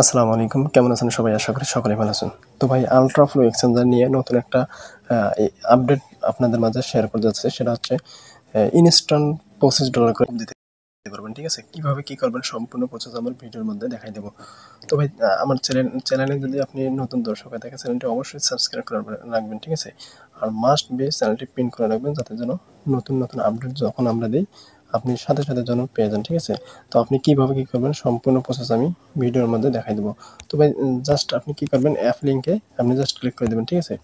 আসসালামু আলাইকুম, কেমন আছেন সবাই? আশা করি সকলেই ভালো আছেন। তো ভাই আলট্রা ফ্লো এক্সচেঞ্জার নিয়ে নতুন একটা আপডেট আপনাদের মাঝে শেয়ার করতে যাচ্ছি। সেটা হচ্ছে ইনস্ট্যান্ট $25 করে দিতে পারবেন, ঠিক আছে? কিভাবে কি করবেন সম্পূর্ণ প্রসেস আমার ভিডিওর মধ্যে দেখাই দেবো। তো ভাই আমার চ্যানেলে যদি আপনি নতুন দর্শক হয়ে থাকেন, চ্যানেলটি অবশ্যই সাবস্ক্রাইব করে রাখবেন, ঠিক আছে? আর মাস্ট বি চ্যানেলটি পিন করে রাখবেন, যাতে যেন নতুন নতুন আপডেট যখন আমরা দিই আপনি সাথে সাথে যেন পেয়ে যান, ঠিক আছে? তো আপনি কিভাবে কি করবেন সম্পূর্ণ প্রসেস আমি ভিডিওর মধ্যে দেখাই দেবো। তো ভাই জাস্ট আপনি কি করবেন, অ্যাপ লিঙ্কে আপনি জাস্ট ক্লিক করে দেবেন, ঠিক আছে?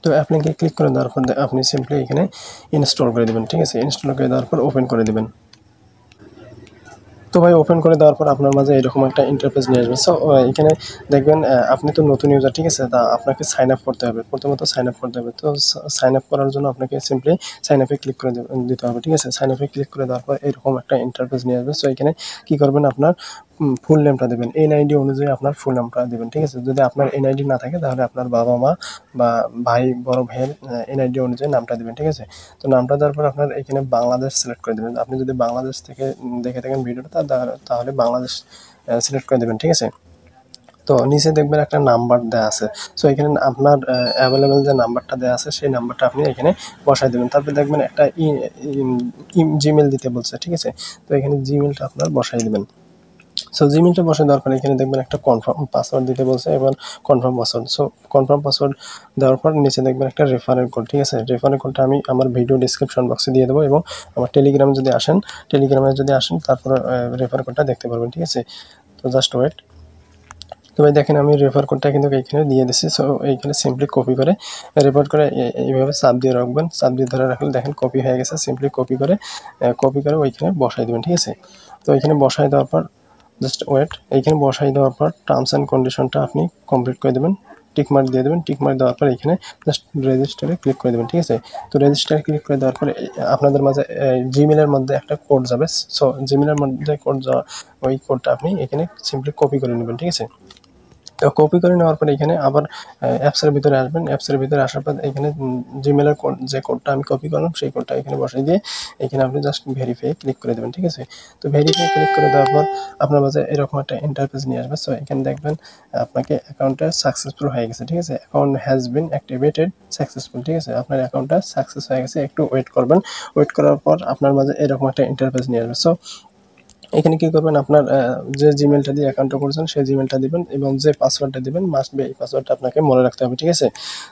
তো অ্যাপ লিঙ্কে ক্লিক করে দেওয়ার পর আপনি সিম্পলি এখানে ইনস্টল করে দেবেন, ঠিক আছে? ইনস্টল করে দেওয়ার পর ওপেন করে দেবেন। তো ভাই ওপেন করে দেওয়ার পর আপনার মাঝে এরকম একটা ইন্টারফেস নিয়ে আসবে। সো এখানে দেখবেন আপনি তো নতুন ইউজার, ঠিক আছে? তা আপনাকে সাইন আপ করতে হবে, প্রথমত সাইন আপ করতে হবে। তো সাইন আপ করার জন্য আপনাকে সিম্পলি সাইন আপে ক্লিক করে দিতে হবে, ঠিক আছে? সাইন আপে ক্লিক করে দেওয়ার পর এরকম একটা ইন্টারফেস নিয়ে আসবে। সো এখানে কী করবেন, আপনার ফুল নেমটা দেবেন, এনআইডি অনুযায়ী আপনার ফুল নামটা দেবেন, ঠিক আছে? যদি আপনার এনআইডি না থাকে তাহলে আপনার বাবা মা বা ভাই বড় ভাইয়ের এনআইডি অনুযায়ী নামটা দেবেন, ঠিক আছে? তো নামটা দেওয়ার পর আপনার এখানে বাংলাদেশ সিলেক্ট করে দেবেন। আপনি যদি বাংলাদেশ থেকে দেখে থাকেন ভিডিওটা তাহলে বাংলাদেশ সিলেক্ট করে দেবেন, ঠিক আছে? তো নিচে দেখবেন একটা নাম্বার দেওয়া আছে। সো এখানে আপনার অ্যাভেলেবেল যে নাম্বারটা দেওয়া আছে সেই নাম্বারটা আপনি এখানে বসাই দেবেন। তারপরে দেখবেন একটা জিমেল দিতে বলছে, ঠিক আছে? তো এখানে জিমেলটা আপনার বসাই দেবেন। সো জিমেলটা বসে দেওয়ার পরে এখানে দেখবেন একটা কনফার্ম পাসওয়ার্ড দিতে বলছে, এবং confirm password. So confirm password দেওয়ার পর নিচে দেখবেন একটা রেফারেল কোড, ঠিক আছে? রেফারেল কোডটা আমি আমার ভিডিও ডিসক্রিপশন বক্সে দিয়ে দেবো, এবং আমার টেলিগ্রামে যদি আসেন তারপরে রেফার কোডটা দেখতে পারবেন, ঠিক আছে? তো জাস্ট ওয়েট। তো ভাই দেখেন আমি রেফার কোডটা কিন্তু এইখানে দিয়ে দিচ্ছি। সো এইখানে সিম্পলি কপি করে রেফার করে এইভাবে চাপ দিয়ে রাখবেন, চাপ দিয়ে ধরে রাখলে দেখেন কপি হয়ে গেছে। সিম্পলি কপি করে ওইখানে বসাই দেবেন, ঠিক আছে? তো এইখানে বসাই দেওয়ার পর জাস্ট ওয়েট। এইখানে বসাই দেওয়ার পর টার্মস অ্যান্ড কন্ডিশনটা আপনি কমপ্লিট করে দেবেন, টিকমার্ক দিয়ে দেবেন। টিকমার্ক দেওয়ার পর এখানে জাস্ট রেজিস্টারে ক্লিক করে দেবেন, ঠিক আছে? তো রেজিস্টারে ক্লিক করে দেওয়ার পরে আপনাদের মাঝে জিমেলের মধ্যে একটা কোড যাবে। সো জিমেলের মধ্যে কোড যাওয়া, ওই কোডটা আপনি এখানে সিম্পলি কপি করে নেবেন, ঠিক আছে? তো কপি করে নেওয়ার পরে এখানে আবার অ্যাপসের ভিতরে আসবেন। অ্যাপসের ভিতরে আসার পর এখানে জিমেলের কোড, যে কোডটা আমি কপি করলাম সেই কোডটা এখানে বসাই দিয়ে এখানে আপনি জাস্ট ভেরিফাই ক্লিক করে দেবেন, ঠিক আছে? তো ভেরিফাই ক্লিক করে দেওয়ার পর আপনার মাঝে এরকম একটা ইন্টারফেস নিয়ে আসবে। সো এখানে দেখবেন আপনাকে অ্যাকাউন্টটা সাকসেসফুল হয়ে গেছে, ঠিক আছে? Account has been activated successful, ঠিক আছে? আপনার অ্যাকাউন্টটা সাকসেস হয়ে গেছে। একটু ওয়েট করবেন। ওয়েট করার পর আপনার মাঝে এরকম একটা ইন্টারফেস নিয়ে আসবে। সো এখানে কি করবেন, আপনার যে জিমেলটা দিয়ে অ্যাকাউন্টটা করেছেন সেই জিমেলটা দিবেন, এবং যে পাসওয়ার্ডটা দিবেন মাস্ট বি এই পাসওয়ার্ডটা আপনাকে মনে রাখতে হবে, ঠিক আছে?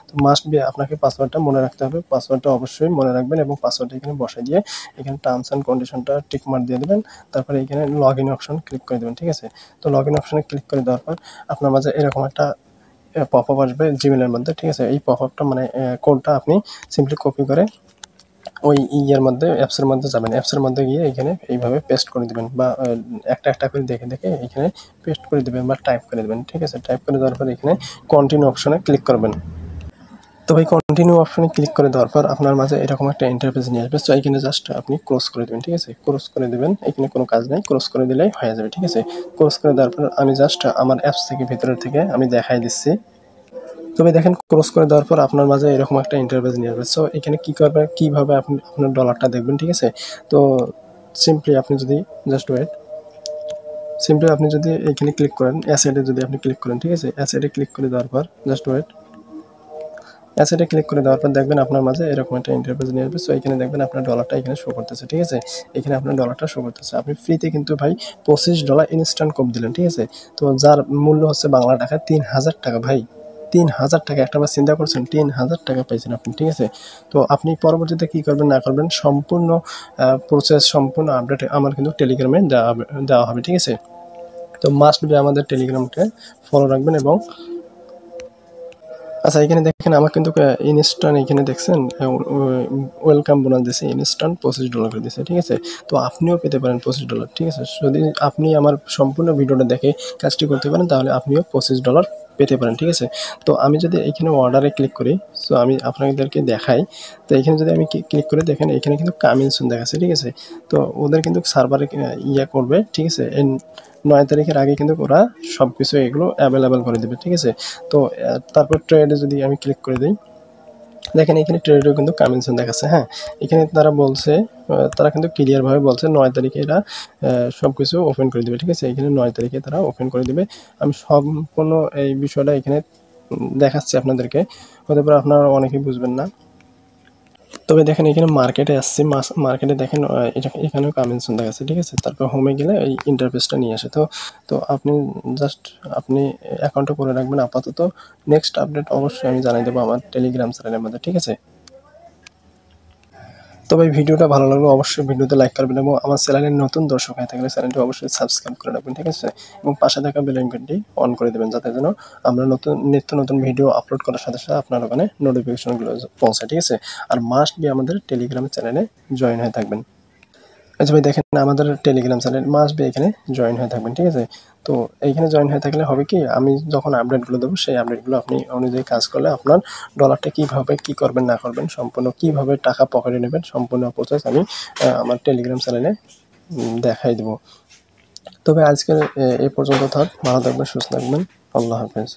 তো মাস্ট বি আপনাকে পাসওয়ার্ডটা মনে রাখতে হবে। পাসওয়ার্ডটা অবশ্যই মনে রাখবেন, এবং পাসওয়ার্ডটা এখানে বসাই দিয়ে এখানে টার্মস অ্যান্ড কন্ডিশনটা টিক মার্ক দিয়ে দেবেন। তারপরে এখানে লগ ইন অপশন ক্লিক করে দেবেন, ঠিক আছে? তো লগ ইন অপশনে ক্লিক করে দেওয়ার পর আপনার মাঝে এরকম একটা পপ আপ আসবে জিমেলের মধ্যে, ঠিক আছে? এই পপ আপটা মানে কোডটা আপনি সিম্পলি কপি করে ওই ইয়ের মধ্যে অ্যাপসের মধ্যে যাবেন। অ্যাপসের মধ্যে গিয়ে এখানে এইভাবে পেস্ট করে দিবেন, বা একটা একটা করে দেখে এখানে পেস্ট করে দিবেন বা টাইপ করে দেবেন, ঠিক আছে? টাইপ করে দেওয়ার পর এখানে কন্টিনিউ অপশনে ক্লিক করবেন। তো ভাই কন্টিনিউ অপশনে ক্লিক করে দেওয়ার পর আপনার মাঝে এরকম একটা ইন্টারফেস নিয়ে আসবে। সো এখানে জাস্ট আপনি ক্রস করে দেবেন, ঠিক আছে? ক্রস করে দেবেন, এখানে কোনো কাজ নেই, ক্রস করে দিলেই হয়ে যাবে, ঠিক আছে? ক্রস করে দেওয়ার পর আমি জাস্ট আমার অ্যাপস থেকে ভিতরের থেকে আমি দেখাই দিচ্ছি। তবে দেখেন ক্রস করে দেওয়ার পর আপনার মাঝে এরকম একটা ইন্টারফেস নিয়ে আসবে। সো এখানে কী করবেন, কীভাবে আপনি আপনার ডলারটা দেখবেন, ঠিক আছে? তো সিম্পলি আপনি যদি জাস্ট ওয়েট, সিম্পলি আপনি যদি এখানে ক্লিক করেন, অ্যাসেটে যদি আপনি ক্লিক করেন, ঠিক আছে? অ্যাসেটে ক্লিক করে দেওয়ার পর জাস্ট ওয়েট, অ্যাসেটে ক্লিক করে দেওয়ার পর দেখবেন আপনার মাঝে এরকম একটা ইন্টারফেস নিয়ে আসবে। সো এখানে দেখবেন আপনার ডলারটা এখানে শো করতেছে, ঠিক আছে? এখানে আপনার ডলারটা শো করতেছে। আপনি ফ্রিতে কিন্তু ভাই $25 ইনস্ট্যান্ট কোড দিলেন, ঠিক আছে? তো যার মূল্য হচ্ছে বাংলা টাকা 3000 টাকা ভাই। 3000 টাকা, একটাবার চিন্তা করছেন 3000 টাকা পাইছেন আপনি, ঠিক আছে? তো আপনি পরবর্তীতে কী করবেন না করবেন সম্পূর্ণ প্রসেস, সম্পূর্ণ আপডেট আমার কিন্তু টেলিগ্রামে দেওয়া হবে, ঠিক আছে? তো মাস্ট বি আমাদের টেলিগ্রামকে ফলো রাখবেন। এবং আচ্ছা, এখানে দেখেন আমার কিন্তু ইনস্ট্যান্ট, এখানে দেখছেন ওয়েলকাম বোনাস দিয়েছে, ইনস্ট্যান্ট $25 করে দিয়েছে, ঠিক আছে? তো আপনিও পেতে পারেন $25, ঠিক আছে? যদি আপনি আমার সম্পূর্ণ ভিডিওটা দেখে কাজটি করতে পারেন তাহলে আপনিও $25 পেতে পারেন, ঠিক আছে? তো আমি যদি এখানে অর্ডারে ক্লিক করি, সো আমি আপনাদেরকে দেখাই। তো এখানে যদি আমি ক্লিক করে দেখেন এখানে কিন্তু কামিং সুন দেখাচ্ছে, ঠিক আছে? তো ওদের কিন্তু সার্ভারে করবে, ঠিক আছে? 9 তারিখের আগে কিন্তু ওরা সব কিছু এগুলো অ্যাভেলেবেল করে দেবে, ঠিক আছে? তো তারপর ট্রেডে যদি আমি ক্লিক করে দিই, দেখেন এখানে ট্রেডেও কিন্তু কামিং সুন দেখাচ্ছে। হ্যাঁ, এখানে তারা বলছে তারা কিন্তু ক্লিয়ারভাবে বলছে 9 তারিখে এরা সব কিছু ওপেন করে দেবে। ঠিক আছে, এখানে 9 তারিখে তারা ওপেন করে দেবে। আমি সম্পূর্ণ এই বিষয়টা এখানে দেখাচ্ছি আপনাদেরকে, হতে পারে আপনারা অনেকেই বুঝবেন না। তবে দেখেন এখানে মার্কেটে আসছে, মার্কেটে দেখেন এখানেও কামিং সুন দেখাচ্ছে। ঠিক আছে, তারপর হোমে গেলে এই ইন্টারফেসটা নিয়ে আসে। তো আপনি জাস্ট আপনি অ্যাকাউন্টটা করে রাখবেন আপাতত। নেক্সট আপডেট অবশ্যই আমি জানাই দেবো আমার টেলিগ্রাম চ্যানেলের মধ্যে। ঠিক আছে, তবে ভিডিওটা ভালো লাগলে অবশ্যই ভিডিওতে লাইক করবেন এবং আমার চ্যানেলের নতুন দর্শক হয়ে থাকলে চ্যানেলটি অবশ্যই সাবস্ক্রাইব করে রাখবেন। ঠিক আছে, এবং পাশে থাকা বেল আইকনটি অন করে দেবেন, যাতে যেন আমরা নিত্য নতুন ভিডিও আপলোড করার সাথে সাথে আপনার ওখানে নোটিফিকেশনগুলো পৌঁছায়। ঠিক আছে, আর মাস্ট বি আমাদের টেলিগ্রাম চ্যানেলে জয়েন হয়ে থাকবেন। আচ্ছা ভাই, দেখেন আমাদের টেলিগ্রাম চ্যানেল মাস্ট বি এখানে জয়েন হয়ে থাকবেন। ঠিক আছে, তো এইখানে জয়েন হয়ে থাকলে হবে কি, আমি যখন আপডেটগুলো দেবো সেই আপডেটগুলো আপনি অনুযায়ী কাজ করলে আপনার ডলারটা কীভাবে কী করবেন না করবেন, সম্পূর্ণ কীভাবে টাকা পকেটে নেবেন, সম্পূর্ণ প্রসেস আমি আমার টেলিগ্রাম চ্যানেলে দেখাই দেবো। তবে আজকের এই পর্যন্ত থাক। ভালো থাকবেন, সুস্থ থাকবেন। আল্লাহ হাফেজ।